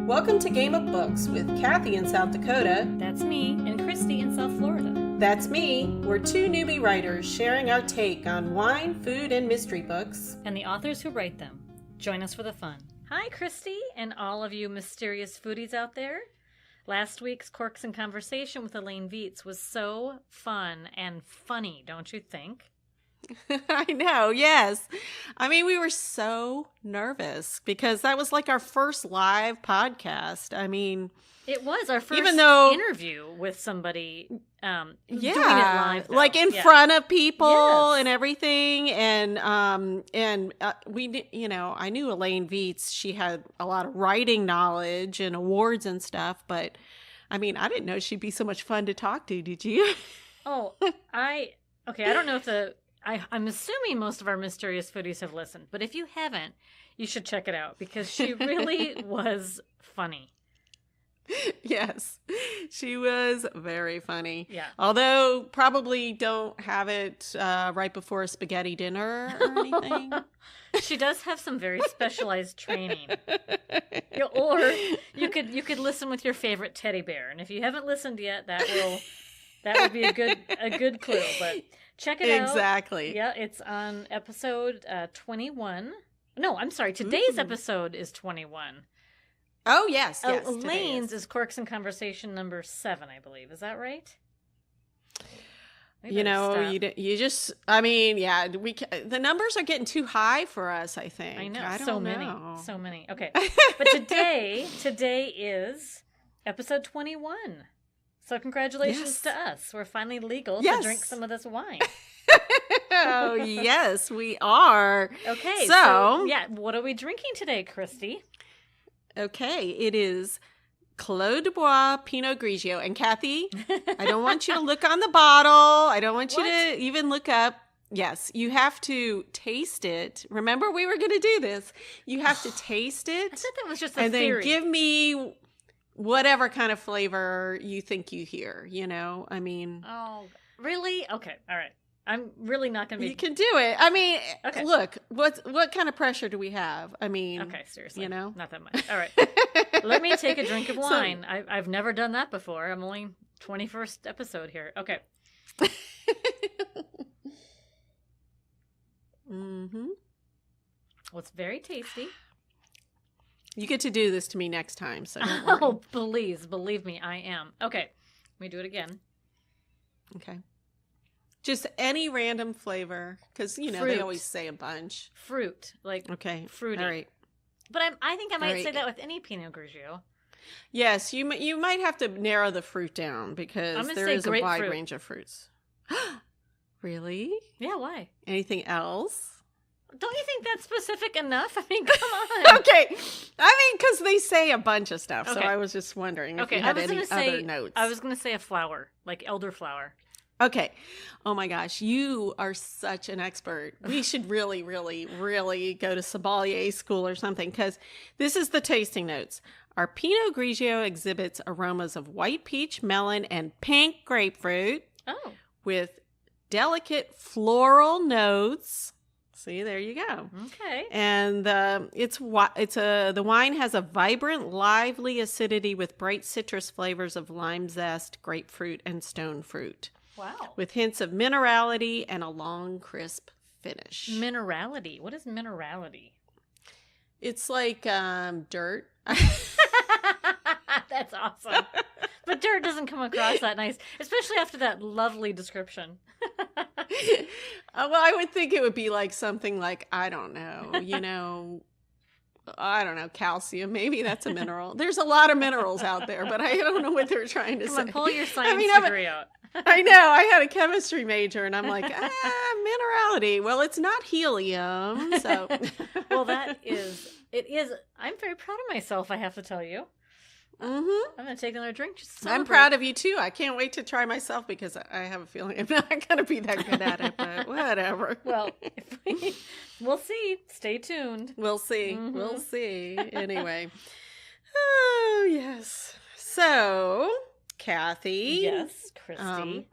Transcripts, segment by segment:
Welcome to Game of Books with Cathi in South Dakota. That's me, and Christy in South Florida. That's me. We're two newbie writers sharing our take on wine, food, and mystery books. And the authors who write them. Join us for the fun. Hi, Christy, and all of you mysterious foodies out there. Last week's Corks and Conversation with Elaine Viets was so fun and funny, don't you think? I know, yes. I mean, we were so nervous because that was like our first live podcast. I mean, it was our first interview with somebody doing it live, though. Like in front of people and everything. And we, I knew Elaine Viets. She had a lot of writing knowledge and awards and stuff. But I mean, I didn't know she'd be so much fun to talk to. Did you? I don't know if I'm assuming most of our mysterious foodies have listened, but if you haven't, you should check it out because she really was funny. Yes, she was very funny. Yeah. Although probably don't have it right before a spaghetti dinner or anything. She does have some very specialized training. Or you could listen with your favorite teddy bear, and if you haven't listened yet, that would be a good clue. But check it out. Exactly. Yeah, it's on episode 21. No, I'm sorry. Today's episode is 21. Oh, yes. Elaine's is Corks and Conversation number 7, I believe. Is that right? The numbers are getting too high for us, I think. I know. I so don't know. So many. Okay. But today is episode 21. So congratulations to us. We're finally legal to drink some of this wine. Oh, yes, we are. Okay. So, what are we drinking today, Christy? Okay, it is Clos du Bois Pinot Grigio. And Cathi, I don't want you to look on the bottle. I don't want you to even look up. Yes, you have to taste it. Remember, we were going to do this. You have to taste it. I thought that was just a and theory. Then give me whatever kind of flavor you think you hear, I mean. Oh, really? Okay, all right. I'm really not going to be... You can do it. I mean, Look, what kind of pressure do we have? I mean... Okay, seriously. Not that much. All right. Let me take a drink of wine. I've never done that before. I'm only 21st episode here. Okay. Mm-hmm. Well, it's very tasty. You get to do this to me next time, so don't worry. Oh, please. Believe me, I am. Okay. Let me do it again. Okay. Just any random flavor, because, they always say a bunch. Fruit. Okay. Fruity. All right. But I think I might say that with any Pinot Grigio. Yes, you might have to narrow the fruit down because there is a wide range of fruits. Really? Yeah, why? Anything else? Don't you think that's specific enough? I mean, come on. Okay. I mean, because they say a bunch of stuff, so I was just wondering if you had any other notes. I was going to say a flower, like elderflower. Okay. Oh my gosh, you are such an expert. We should really, really, really go to sommelier school or something because this is the tasting notes. Our Pinot Grigio exhibits aromas of white peach, melon, and pink grapefruit with delicate floral notes. See, there you go. Okay. And the wine has a vibrant, lively acidity with bright citrus flavors of lime zest, grapefruit, and stone fruit. Wow. With hints of minerality and a long, crisp finish. Minerality? What is minerality? It's like dirt. That's awesome. But dirt doesn't come across that nice, especially after that lovely description. Well, I would think it would be like something like, I don't know, calcium. Maybe that's a mineral. There's a lot of minerals out there, but I don't know what they're trying to say. Come on, pull your science degree out. I know. I had a chemistry major, and I'm like, minerality. Well, it's not helium, so. Well, it is. I'm very proud of myself, I have to tell you. Mm-hmm. I'm going to take another drink. I'm proud of you, too. I can't wait to try myself because I have a feeling I'm not going to be that good at it, but whatever. Well, we'll see. Stay tuned. We'll see. Mm-hmm. We'll see. Anyway. Oh, yes. So... Cathi. Yes, Christy.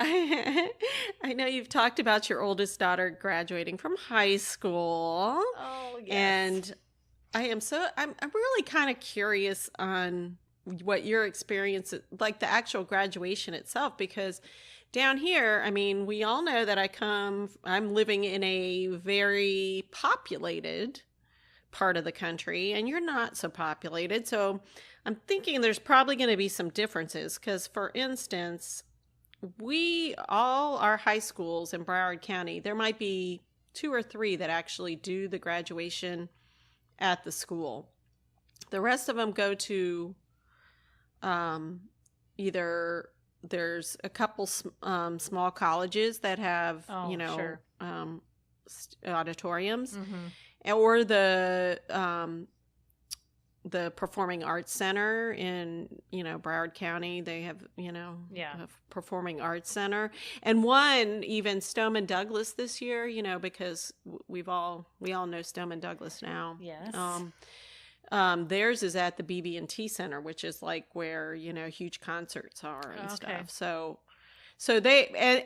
I know you've talked about your oldest daughter graduating from high school. Oh, yes. And I'm really kind of curious on what your experience, like the actual graduation itself, because down here, I mean, we all know that I'm living in a very populated part of the country, and you're not so populated. So I'm thinking there's probably going to be some differences because, for instance, all our high schools in Broward County, there might be 2 or 3 that actually do the graduation at the school. The rest of them go to either there's a couple small colleges that have, Sure. Auditoriums, Mm-hmm. or the Performing Arts Center in, Broward County. They have, a Performing Arts Center. And one, even Stoneman Douglas this year, because we all know Stoneman Douglas now. Yes. Theirs is at the BB&T Center, which is like where, huge concerts are and stuff. So they,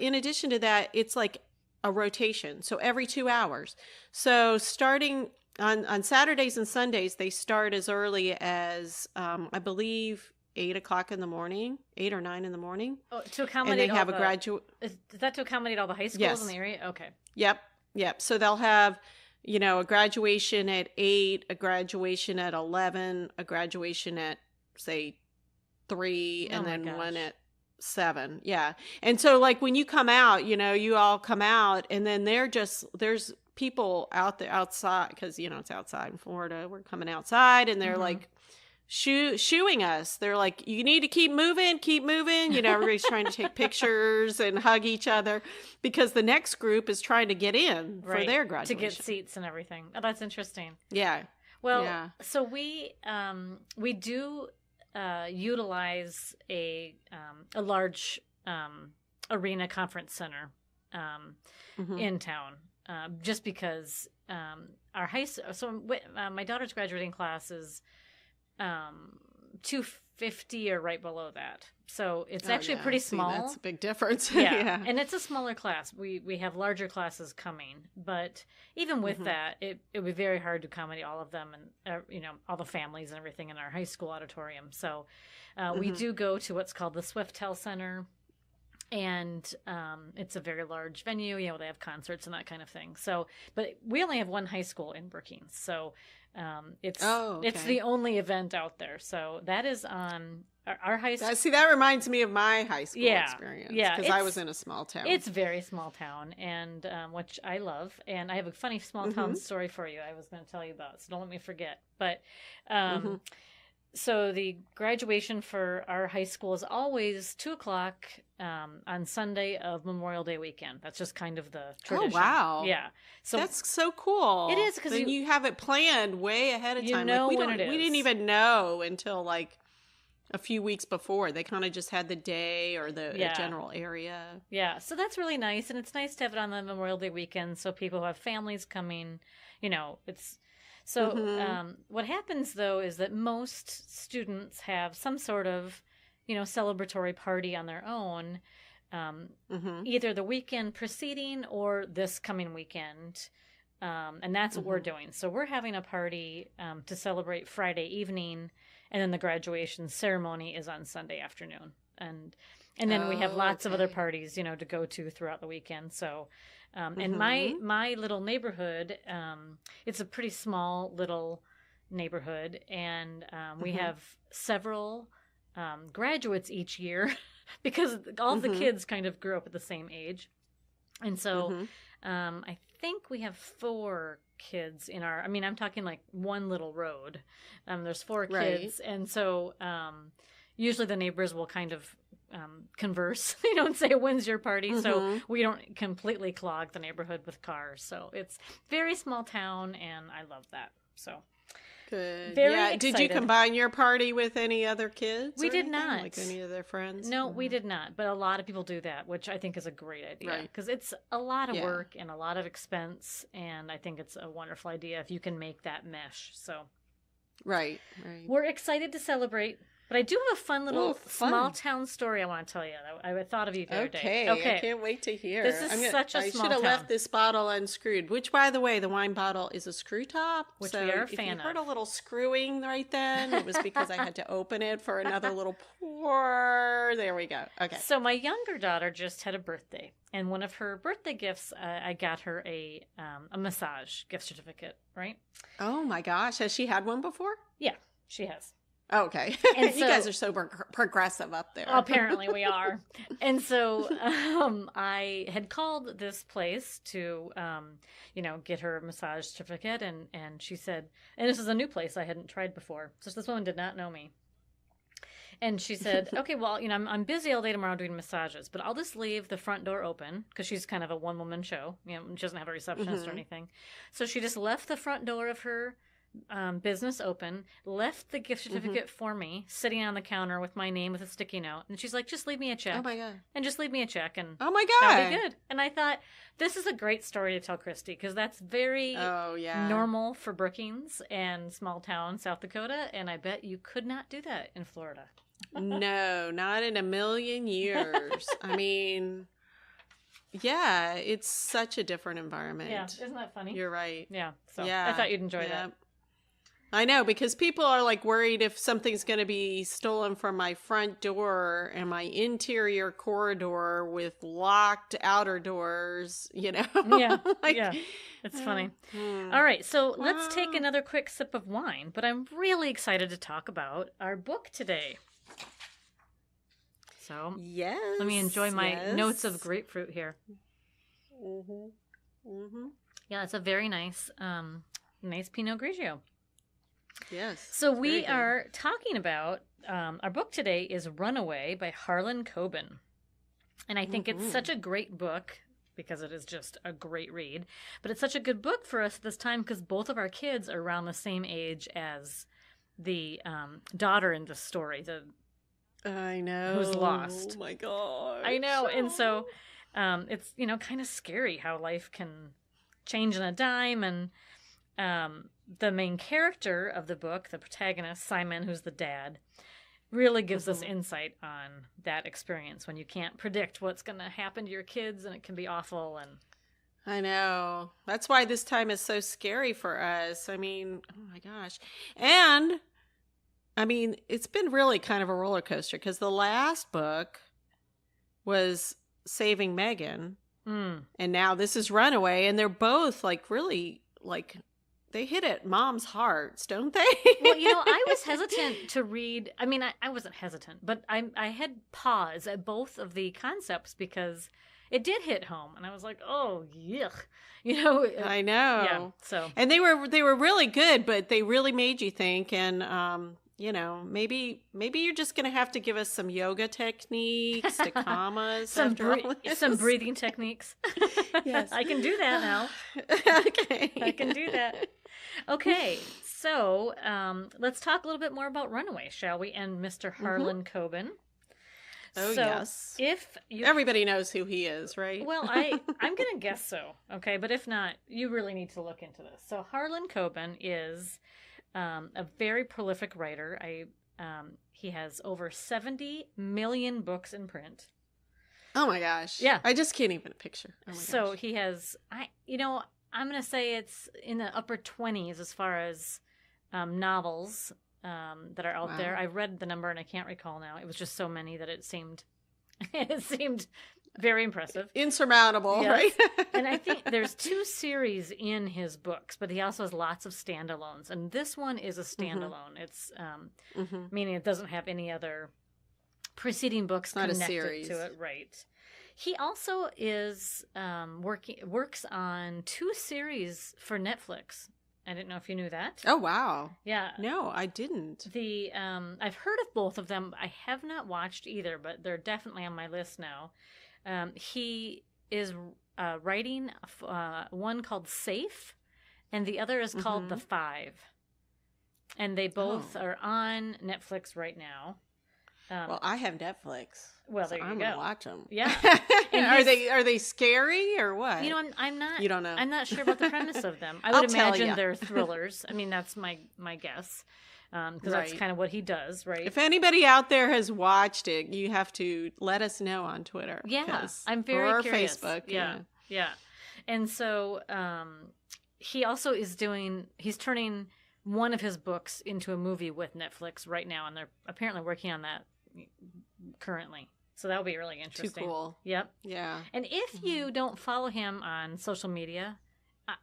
in addition to that, it's like a rotation. So every 2 hours. So starting on Saturdays and Sundays, they start as early as, I believe, 8 o'clock in the morning, 8 or 9 in the morning. Oh, to accommodate and they have a graduate. Is that to accommodate all the high schools in the area? Okay. Yep. So they'll have, a graduation at 8, a graduation at 11, a graduation at, say, 3, and then one at 7. Yeah. And so, like, when you come out, you all come out, and then there's people out there outside, because, it's outside in Florida. We're coming outside, and they're like shooing us. They're like, you need to keep moving. Everybody's trying to take pictures and hug each other because the next group is trying to get in for their graduation. To get seats and everything. Oh, that's interesting. Yeah. Well, so we do utilize a large arena conference center in town, just because our my daughter's graduating class is 250 or right below that. So it's actually pretty small. That's a big difference. Yeah. And it's a smaller class. We have larger classes coming, but even with that, it would be very hard to accommodate all of them and, all the families and everything in our high school auditorium. So we do go to what's called the Swiftel Center. And it's a very large venue. They have concerts and that kind of thing. So, but we only have one high school in Brookings. So it's the only event out there. So that is on our high school. See, that reminds me of my high school experience. Yeah, because I was in a small town. It's a very small town, and which I love. And I have a funny small town story for you I was going to tell you about, so don't let me forget. But so the graduation for our high school is always 2:00 on Sunday of Memorial Day weekend. That's just kind of the tradition. Oh, wow. Yeah. So that's so cool. It is, because you have it planned way ahead of time. When it is. We didn't even know until like a few weeks before. They kind of just had the day or the general area. Yeah. So that's really nice. And it's nice to have it on the Memorial Day weekend so people who have families coming, it's... So what happens, though, is that most students have some sort of, celebratory party on their own, either the weekend preceding or this coming weekend. And that's what we're doing. So we're having a party to celebrate Friday evening, and then the graduation ceremony is on Sunday afternoon. And then we have lots of other parties, to go to throughout the weekend. So... and my little neighborhood, it's a pretty small little neighborhood, and we have several graduates each year because all the kids kind of grew up at the same age. And so I think we have 4 kids in our, I'm talking like one little road. There's 4 kids. And so usually the neighbors will kind of converse, and say, when's your party? So we don't completely clog the neighborhood with cars. So it's very small town, and I love that. So good. Very excited. Did you combine your party with any other kids? We did not. Like any of their friends? No, we did not. But a lot of people do that, which I think is a great idea. Because it's a lot of work and a lot of expense, and I think it's a wonderful idea if you can make that mesh. So Right. we're excited to celebrate. But I do have a fun little fun. small town story I want to tell you. I thought of you the other day. Okay, I can't wait to hear. This is such a I small should have town. left this bottle unscrewed, which, by the way, the wine bottle is a screw top. Which so we are a if fan you heard of. a little screwing right then, it was because I had to open it for another little pour. There we go. Okay. So my younger daughter just had a birthday, and one of her birthday gifts, I got her a massage gift certificate, right? Oh my gosh, has she had one before? Yeah, she has. Okay. And You guys are so progressive up there. Apparently we are. And so I had called this place to, get her massage certificate. And she said, and this is a new place I hadn't tried before. So this woman did not know me. And she said, okay, well, I'm busy all day tomorrow doing massages, but I'll just leave the front door open because she's kind of a one-woman show. She doesn't have a receptionist or anything. So she just left the front door of her business open, left the gift certificate for me, sitting on the counter with my name with a sticky note. And she's like, just leave me a check. Oh my God. And just leave me a check. And oh my God. that'll be good. And I thought, this is a great story to tell Christy because that's very normal for Brookings and small town South Dakota. And I bet you could not do that in Florida. No, not in a million years. I mean, yeah, it's such a different environment. Yeah, isn't that funny? You're right. Yeah, so Yeah, I thought you'd enjoy that. I know, because people are like worried if something's going to be stolen from my front door and my interior corridor with locked outer doors, Yeah, like, yeah, it's funny. All right, so let's take another quick sip of wine, but I'm really excited to talk about our book today. So yes, let me enjoy my notes of grapefruit here. Yeah, it's a very nice Pinot Grigio. Yes. So we are talking about, our book today is Runaway by Harlan Coben. And I think it's such a great book because it is just a great read. But it's such a good book for us at this time because both of our kids are around the same age as the daughter in the story, I know. who's lost. Oh my God. I know. And so it's, kind of scary how life can change on a dime. And the main character of the book, the protagonist, Simon, who's the dad, really gives us insight on that experience when you can't predict what's going to happen to your kids and it can be awful. And I know. That's why this time is so scary for us. I mean, oh my gosh. And I mean, it's been really kind of a roller coaster because the last book was Saving Megan. And now this is Runaway. And they're both like really like they hit at mom's hearts, don't they? Well, I was hesitant to read. I mean, I wasn't hesitant, but I had pause at both of the concepts because it did hit home, and I was like, "Oh, yuck," I know. Yeah. So, and they were really good, but they really made you think. And maybe you're just gonna have to give us some yoga techniques to calm us, some breathing techniques. Yes, I can do that now. Okay, I can do that. Okay, so let's talk a little bit more about Runaway, shall we? And Mr. Harlan Coben. Oh, so yes. If you... Everybody knows who he is, right? Well, I'm going to guess so, okay? But if not, you really need to look into this. So Harlan Coben is a very prolific writer. He has over 70 million books in print. Oh, my gosh. Yeah. I just can't even picture. Oh, my so gosh. he has... I'm going to say it's in the upper 20s as far as novels that are out there. I read the number and I can't recall now. It was just so many that it seemed very impressive. Insurmountable, right? And I think there's 2 series in his books, but he also has lots of standalones. And this one is a standalone. It's meaning it doesn't have any other preceding books connected to it, right? He also is works on 2 series for Netflix. I didn't know if you knew that. Oh, wow. Yeah. No, I didn't. I've heard of both of them. I have not watched either, but they're definitely on my list now. He is writing one called Safe, and the other is called The Five. And they both are on Netflix right now. Well, I have Netflix. Well, there you I'm go. gonna watch them. Yeah. Are they scary or what? I'm not. You don't know. I'm not sure about the premise of them. I I'll would tell imagine ya. they're thrillers. I mean, that's my guess. because that's kind of what he does, right? If anybody out there has watched it, you have to let us know on Twitter. Yeah, I'm very or curious. Facebook. Yeah. And so he also is he's turning one of his books into a movie with Netflix right now, and they're apparently working on that currently. So that'll be really interesting. Too cool. Yep. Yeah. And if you don't follow him on social media,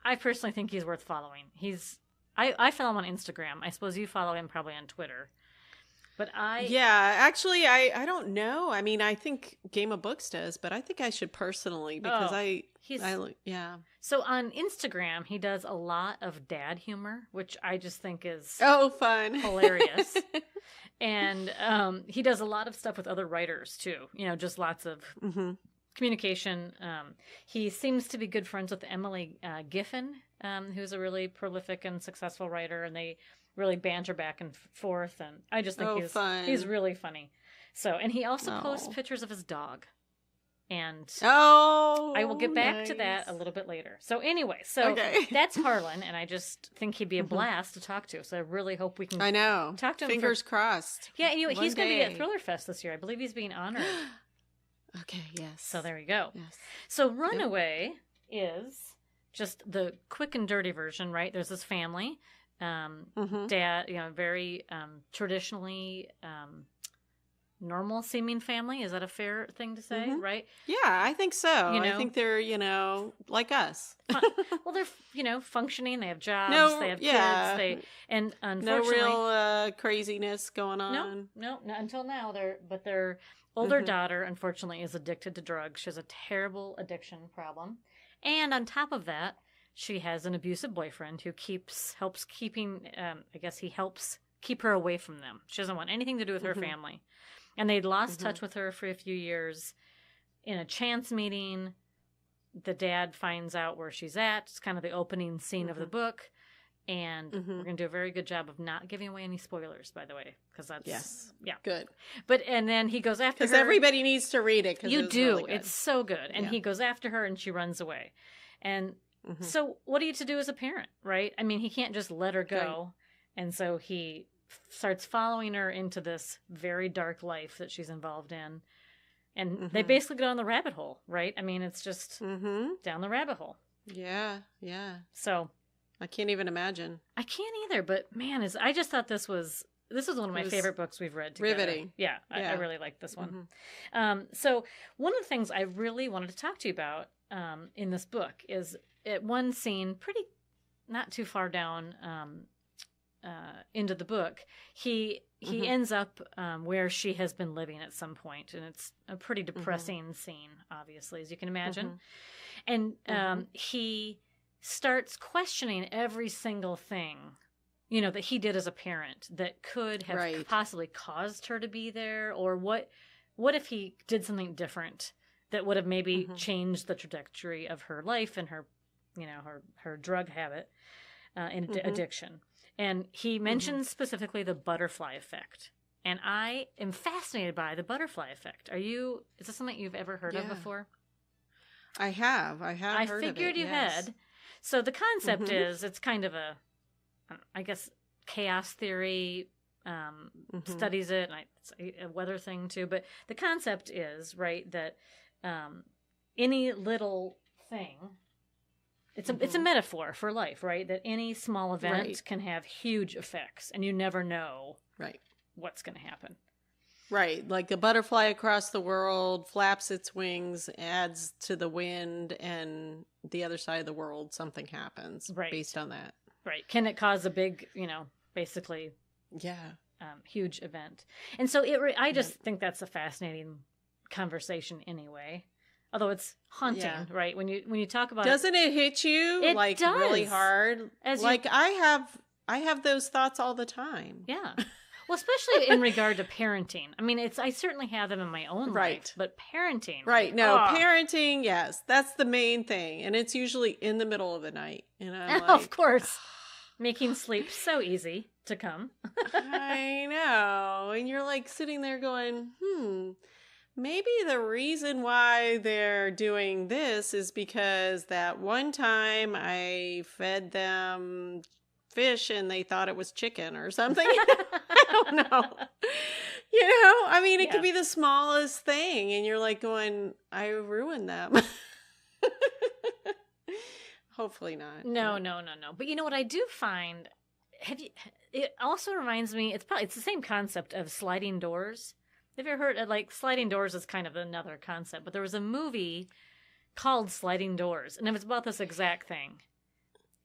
I personally think he's worth following. I follow him on Instagram. I suppose you follow him probably on Twitter. But actually, I don't know. I mean, I think Game of Books does, but I think I should personally because So on Instagram, he does a lot of dad humor, which I just think is fun, hilarious. And he does a lot of stuff with other writers too. Just lots of communication. He seems to be good friends with Emily Giffen, who's a really prolific and successful writer, and they really banter back and forth, and I just think he's really funny. So, and he also posts pictures of his dog, and I will get back to that a little bit later. So anyway, that's Harlan, and I just think he'd be a blast to talk to. So I really hope we can. Talk to him. Fingers crossed. Yeah, he's going to be at Thriller Fest this year. I believe he's being honored. Okay. Yes. So there we go. Yes. So Runaway is just the quick and dirty version, right? There's this family. Dad, very traditionally normal seeming family. Is that a fair thing to say, right? Yeah, I think so. I think they're, like us. Well, they're, functioning. They have jobs. They have kids. And unfortunately, no real craziness going on. No, not until now. Their older daughter, unfortunately, is addicted to drugs. She has a terrible addiction problem, and on top of that, she has an abusive boyfriend who helps keep her away from them. She doesn't want anything to do with her family. And they'd lost touch with her for a few years. In a chance meeting, the dad finds out where she's at. It's kind of the opening scene of the book. And we're going to do a very good job of not giving away any spoilers, by the way, because that's good. And then he goes after her. Because everybody needs to read it. You do. Really, it's so good. And he goes after her, and she runs away. And so what are you to do as a parent, right? I mean, he can't just let her go. Right. And so he starts following her into this very dark life that she's involved in. And they basically go down the rabbit hole, right? I mean, it's just down the rabbit hole. Yeah. So I can't even imagine. I can't either, but man, I just thought this was one of my favorite books we've read together. Riveting. Yeah, I really like this one. So one of the things I really wanted to talk to you about in this book is at one scene, pretty not too far down into the book, he ends up where she has been living at some point, and it's a pretty depressing scene, obviously, as you can imagine. And he starts questioning every single thing, that he did as a parent that could have possibly caused her to be there, or what if he did something different that would have maybe changed the trajectory of her life and her her drug habit and addiction. And he mentions specifically the butterfly effect. And I am fascinated by the butterfly effect. Is this something you've ever heard of before? I have heard of it. I figured you had. So the concept is, it's kind of I guess, chaos theory studies it. And it's a weather thing too. But the concept is, right, that any little thing, it's a metaphor for life, right? That any small event can have huge effects, and you never know what's going to happen. Right, like a butterfly across the world flaps its wings, adds to the wind, and the other side of the world, something happens based on that. Right. Can it cause a big, basically, huge event? And so I just think that's a fascinating conversation anyway. Although it's haunting, right? When you talk about doesn't it hit you really hard? I have those thoughts all the time. Yeah. Well, especially in regard to parenting. I mean, I certainly have them in my own life, but parenting. Right. No, parenting, yes. That's the main thing. And it's usually in the middle of the night. Of course. Making sleep so easy to come. I know. And you're sitting there going, maybe the reason why they're doing this is because that one time I fed them fish and they thought it was chicken or something. I don't know. I mean, it could be the smallest thing, and you're like going, I ruined them. Hopefully not. No. But you know what I do find? It also reminds me. It's the same concept of sliding doors. Have you ever heard like sliding doors is kind of another concept, but there was a movie called Sliding Doors, and it was about this exact thing.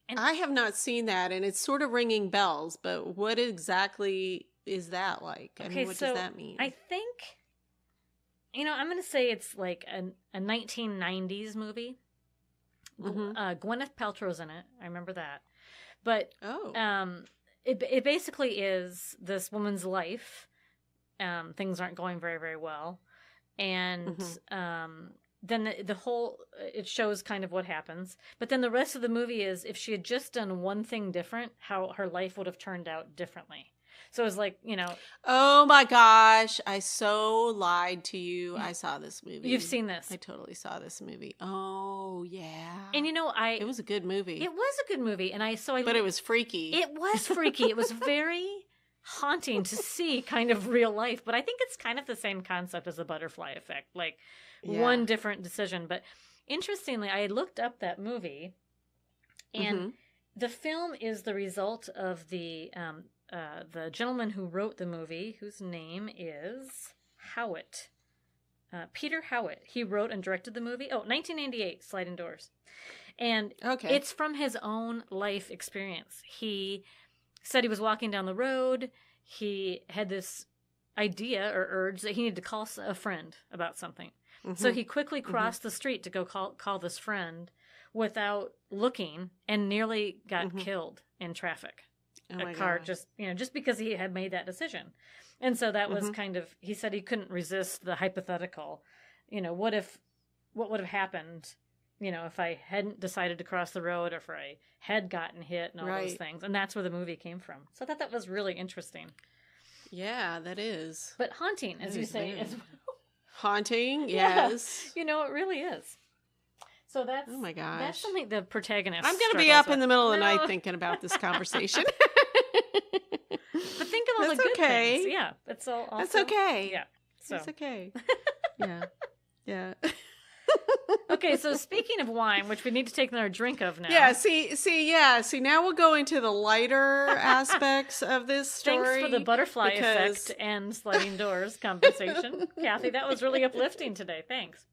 And I have not seen that, and it's sort of ringing bells, but what exactly is that like? I mean, what does that mean? I think, I'm going to say it's like a 1990s movie. Gwyneth Paltrow's in it. I remember that. But it basically is this woman's life. Things aren't going very, very well. And then it shows kind of what happens. But then the rest of the movie is if she had just done one thing different, how her life would have turned out differently. So it was like, Oh my gosh, I so lied to you. I saw this movie. You've seen this. I totally saw this movie. Oh, yeah. And it was a good movie. It was a good movie. But it was freaky. It was freaky. It was very haunting to see kind of real life. But I think it's kind of the same concept as the butterfly effect. Like one different decision. But interestingly, I looked up that movie, and the film is the result of the gentleman who wrote the movie, whose name is Howitt. Peter Howitt. He wrote and directed the movie. 1998, Sliding Doors. And it's from his own life experience. He said he was walking down the road. He had this idea or urge that he needed to call a friend about something. So he quickly crossed the street to go call this friend without looking and nearly got killed in traffic. A car just because he had made that decision. And so that was kind of, he said he couldn't resist the hypothetical, what would have happened, if I hadn't decided to cross the road or if I had gotten hit and all those things. And that's where the movie came from. So I thought that was really interesting. Yeah, that is. But haunting, as you say, as well. Haunting, yes. It really is. So that's, oh my gosh, that's something the protagonist. I'm going to be up in the middle of the night thinking about this conversation. But think of all the good things. Yeah, it's all. Also, that's okay. Yeah, so it's okay. Yeah. Okay, so speaking of wine, which we need to take another drink of now. Yeah. See. Now we'll go into the lighter aspects of this story. Thanks for the butterfly effect and sliding doors compensation, Kathy. That was really uplifting today. Thanks.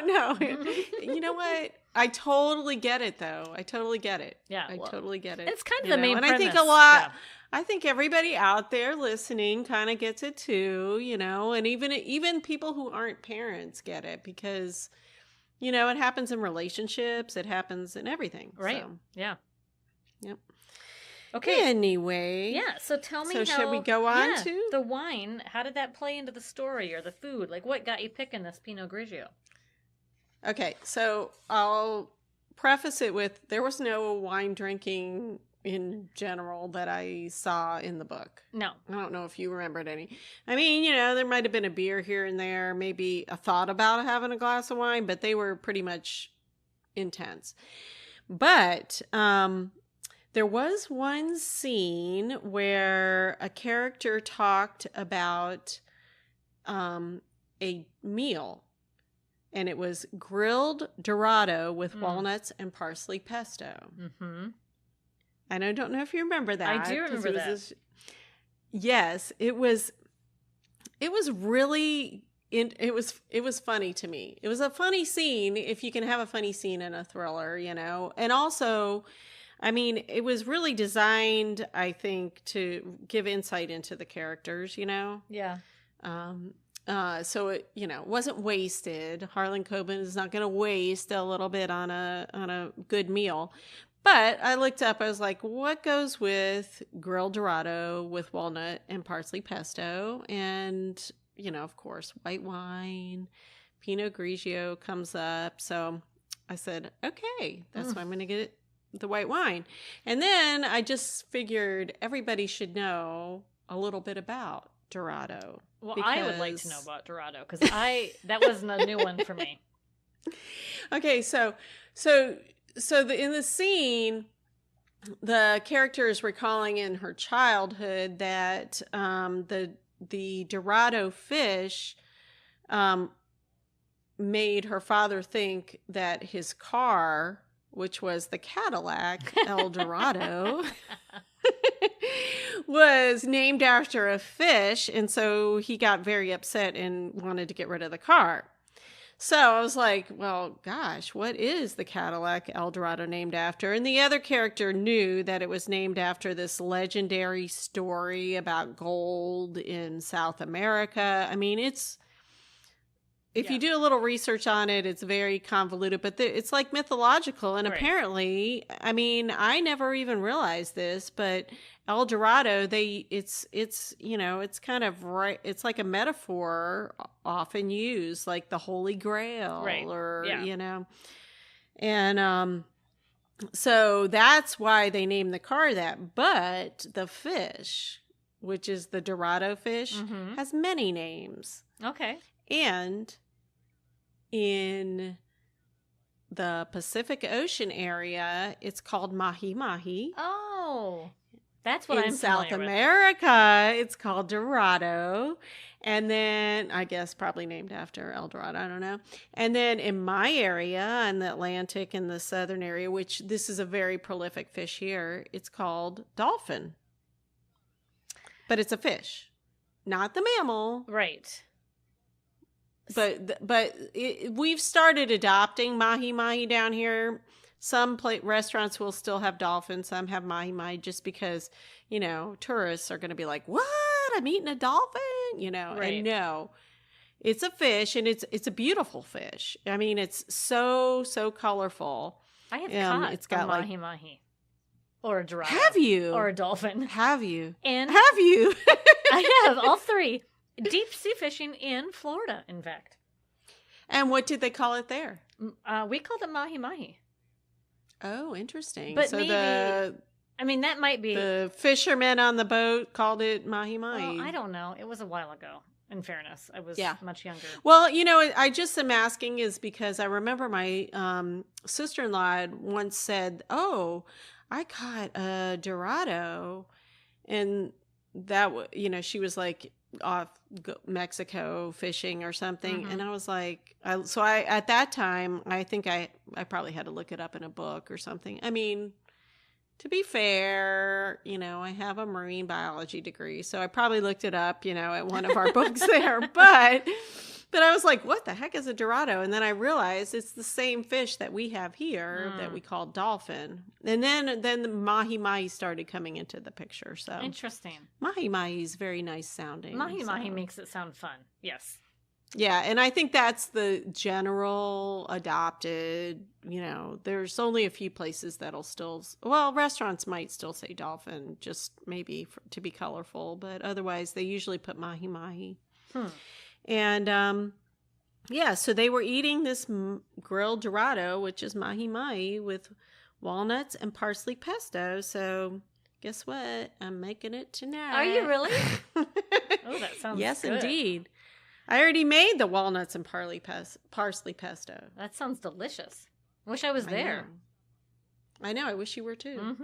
No. You know what? I totally get it, though. I totally get it. Yeah, I totally get it. It's kind of the main premise. I think a lot. Yeah. I think everybody out there listening kind of gets it too, and even people who aren't parents get it because, it happens in relationships, it happens in everything. Right. So. Yeah. Yep. Okay. Anyway. Yeah. So tell me, should we go on to the wine? How did that play into the story or the food? Like, what got you picking this Pinot Grigio? Okay, so I'll preface it with there was no wine drinking in general that I saw in the book. No. I don't know if you remembered any. I mean, there might have been a beer here and there, maybe a thought about having a glass of wine, but they were pretty much intense. But there was one scene where a character talked about a meal. And it was grilled Dorado with walnuts and parsley pesto. Mm-hmm. And I don't know if you remember that. I do remember that. Yes, it was really. It was funny to me. It was a funny scene if you can have a funny scene in a thriller, And also, I mean, it was really designed, I think, to give insight into the characters, Yeah. So it, wasn't wasted. Harlan Coben is not going to waste a little bit on a good meal. But I looked up, I was like, what goes with grilled Dorado with walnut and parsley pesto? And, of course, white wine, Pinot Grigio comes up. So I said, okay, that's why I'm going to get the white wine. And then I just figured everybody should know a little bit about Dorado. Well, I would like to know about Dorado because that wasn't a new one for me. Okay, so in the scene, the character is recalling in her childhood that the Dorado fish made her father think that his car, which was the Cadillac El Dorado, was named after a fish, and so he got very upset and wanted to get rid of the car. So I was like, well, gosh, what is the Cadillac El Dorado named after? And the other character knew that it was named after this legendary story about gold in South America. I mean, if you do a little research on it, it's very convoluted, but it's like mythological. And apparently, I mean, I never even realized this, but El Dorado, it's kind of right. It's like a metaphor often used, like the Holy Grail, and so that's why they named the car that. But the fish, which is the Dorado fish, has many names. Okay, and in the Pacific Ocean area, it's called Mahi Mahi. Oh. That's what in I'm South familiar America, it's called Dorado. And then, I guess probably named after El Dorado, I don't know. And then in my area, in the Atlantic and the southern area, which this is a very prolific fish here, it's called dolphin. But it's a fish, not the mammal. Right. But we've started adopting Mahi Mahi down here. Some restaurants will still have dolphin. Some have Mahi Mahi just because, tourists are going to be like, what? I'm eating a dolphin? Right. And no, it's a fish, and it's a beautiful fish. I mean, it's so, so colorful. I have caught it's got a Mahi Mahi. Or a Dorado. Have you? Or a dolphin. Have you? And have you? I have, all three. Deep sea fishing in Florida, in fact. And what did they call it there? We called it Mahi Mahi. Oh, interesting. But so maybe, that might be... The fishermen on the boat called it Mahi Mahi. Well, I don't know. It was a while ago, in fairness. I was much younger. Well, I just am asking is because I remember my sister-in-law once said, oh, I caught a Dorado. And that, she was like off Mexico fishing or something. And I was like, at that time, I think I probably had to look it up in a book or something. I mean, to be fair, I have a marine biology degree, so I probably looked it up, at one of our books there. But I was like, what the heck is a Dorado? And then I realized it's the same fish that we have here that we call dolphin. And then the Mahi Mahi started coming into the picture. So interesting. Mahi Mahi is very nice sounding. Mahi Mahi makes it sound fun. Yes. Yeah, and I think that's the general adopted, there's only a few places that'll still, restaurants might still say dolphin, just maybe to be colorful, but otherwise they usually put Mahi Mahi. And, so they were eating this grilled Dorado, which is Mahi Mahi, with walnuts and parsley pesto. So guess what? I'm making it tonight. Are you really? Oh, that sounds yes, good. Indeed. I already made the walnuts and parsley pesto. That sounds delicious. Wish I was there. I know. I wish you were too.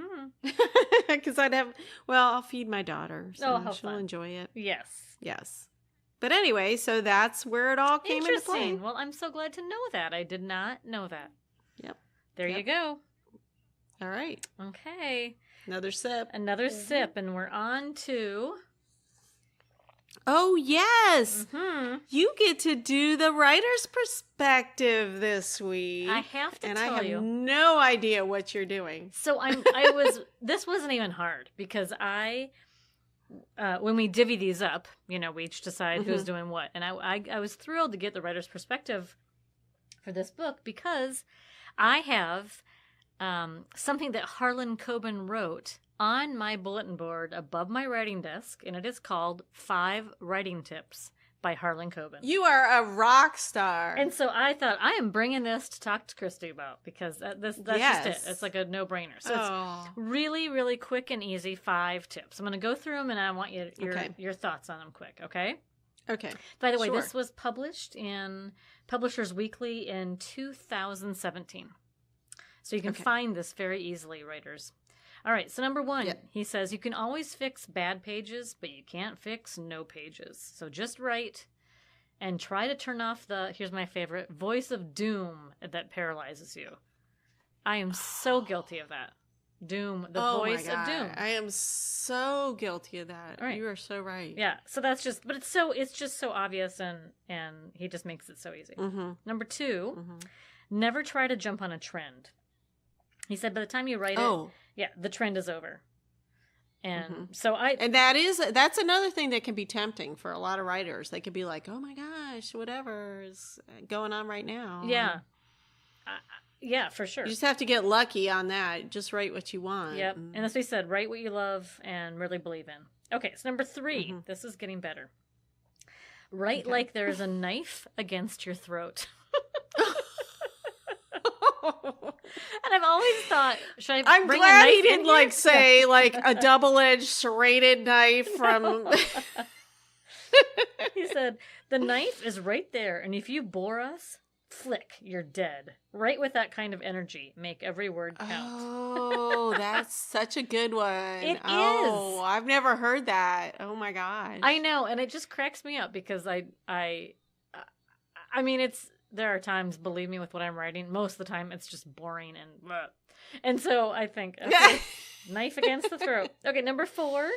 Because I'll feed my daughter. So she'll enjoy it. Yes. But anyway, so that's where it all came into play. Well, I'm so glad to know that. I did not know that. Yep. There you go. All right. Okay. Another sip. Sip, and we're on to... Oh, yes. You get to do the writer's perspective this week. I have to tell you. And I have no idea what you're doing. So this wasn't even hard because when we divvy these up, we each decide who's doing what. And I was thrilled to get the writer's perspective for this book because I have something that Harlan Coben wrote on my bulletin board above my writing desk, and it is called 5 Writing Tips by Harlan Coben. You are a rock star. And so I thought, I am bringing this to talk to Christy about because that's just it. It's like a no-brainer. So it's really, really quick and easy 5 tips. I'm going to go through them, and I want your thoughts on them quick, okay? Okay. By the way, this was published in Publishers Weekly in 2017. So you can find this very easily, writers. All right, so number 1, Yeah. he says, you can always fix bad pages, but you can't fix no pages. So just write and try to turn off the, here's my favorite, voice of doom that paralyzes you. I am so guilty of that. Doom, the voice of doom. I am so guilty of that. Right. You are so right. Yeah, so that's just, but it's just so obvious, and he just makes it so easy. Mm-hmm. Number 2, Mm-hmm. never try to jump on a trend. He said by the time you write it, yeah, the trend is over. And so and that's another thing that can be tempting for a lot of writers. They could be like, oh my gosh, whatever is going on right now. Yeah. Yeah, for sure. You just have to get lucky on that. Just write what you want. Yep. And that's what he said. Write what you love and really believe in. Okay, so number 3. This is getting better. Write like there's a knife against your throat. And I've always thought, should I I'm bring glad a knife he didn't in here? say like a double-edged serrated knife from. He said, the knife is right there, and if you bore us, flick, you're dead. Write with that kind of energy. Make every word count. Oh, that's such a good one. It is. is. I've never heard that. Oh my gosh. I know, and it just cracks me up because I mean, there are times, believe me, with what I'm writing, most of the time it's just boring and bleh. And so I think, okay, knife against the throat. Okay, number 4.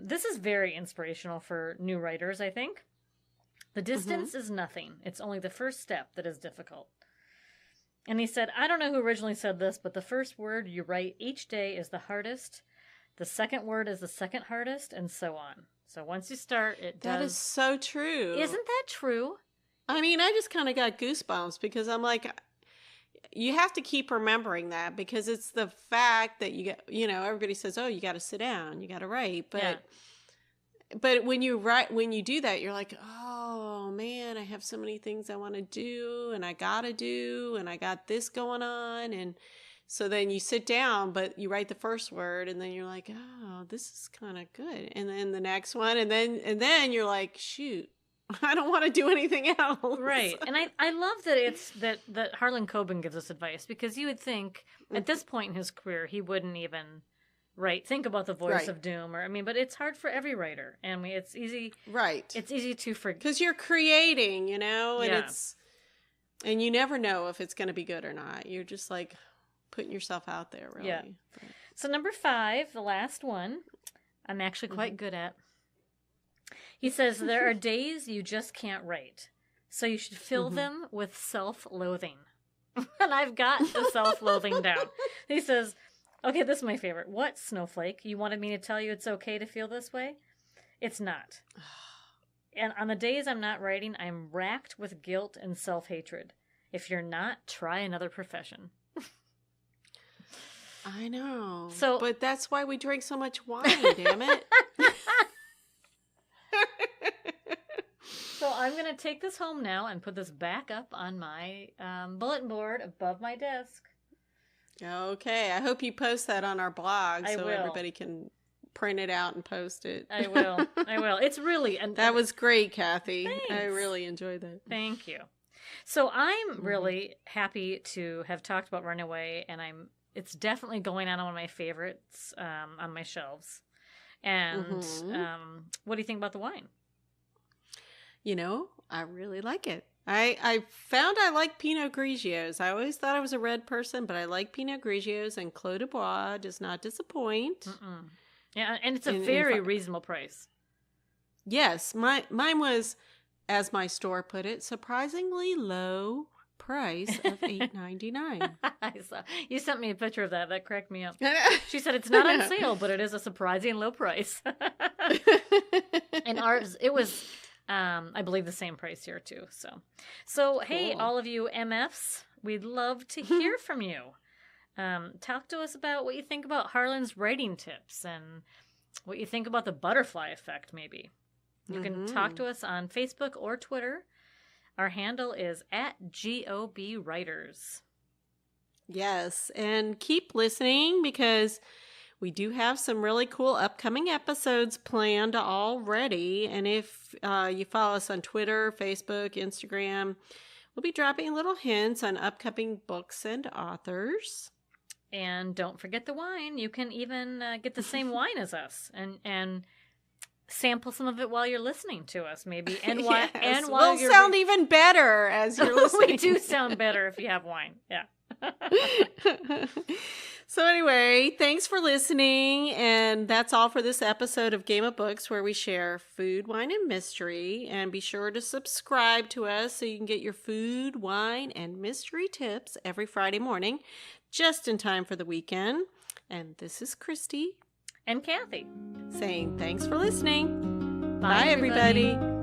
This is very inspirational for new writers, I think. The distance is nothing. It's only the first step that is difficult. And he said, I don't know who originally said this, but the first word you write each day is the hardest. The second word is the second hardest, and so on. So once you start, it does. That is so true. Isn't that true? I mean, I just kind of got goosebumps because I'm like, you have to keep remembering that because it's the fact that you get, everybody says, oh, you got to sit down, you got to write. But when you do that, you're like, oh man, I have so many things I want to do and I got to do and I got this going on. And so then you sit down, but you write the first word and then you're like, oh, this is kind of good. And then the next one. And then you're like, shoot, I don't want to do anything else. Right. And I love that it's that Harlan Coben gives us advice because you would think at this point in his career, he wouldn't even think about the voice of doom but it's hard for every writer. And it's easy. Right. It's easy to forget. Because you're creating, and and you never know if it's going to be good or not. You're just like putting yourself out there, really. Yeah. So number 5, the last one, I'm actually quite good at. He says, there are days you just can't write, so you should fill them with self-loathing. And I've got the self-loathing down. He says, okay, this is my favorite. What, Snowflake? You wanted me to tell you it's okay to feel this way? It's not. And on the days I'm not writing, I'm racked with guilt and self-hatred. If you're not, try another profession. I know. But that's why we drink so much wine, damn it. So I'm going to take this home now and put this back up on my bulletin board above my desk. Okay. I hope you post that on our blog so everybody can print it out and post it. I will. It's really... That was great, Cathi. Thanks. I really enjoyed that. Thank you. So I'm really happy to have talked about Runaway, and it's definitely going on one of my favorites on my shelves. And what do you think about the wine? I really like it. I found I like Pinot Grigios. I always thought I was a red person, but I like Pinot Grigios, and Clos du Bois does not disappoint. Yeah, and it's a very reasonable price. Yes, mine was, as my store put it, surprisingly low price of $8.99. I saw. You sent me a picture of that. That cracked me up. She said it's not on sale, but it is a surprising low price. And ours, it was... I believe the same price here too. So cool. Hey, all of you MFs, we'd love to hear from you. Talk to us about what you think about Harlan's writing tips and what you think about the butterfly effect, maybe. You can talk to us on Facebook or Twitter. Our handle is @GOBWriters. Yes, and keep listening because we do have some really cool upcoming episodes planned already. And if you follow us on Twitter, Facebook, Instagram, we'll be dropping little hints on upcoming books and authors. And don't forget the wine. You can even get the same wine as us and sample some of it while you're listening to us, maybe. And while we'll sound even better as you're listening. We do sound better if you have wine. Yeah. So anyway, thanks for listening. And that's all for this episode of Game of Books, where we share food, wine, and mystery. And be sure to subscribe to us so you can get your food, wine, and mystery tips every Friday morning, just in time for the weekend. And this is Christy and Cathi saying thanks for listening. Bye, everybody.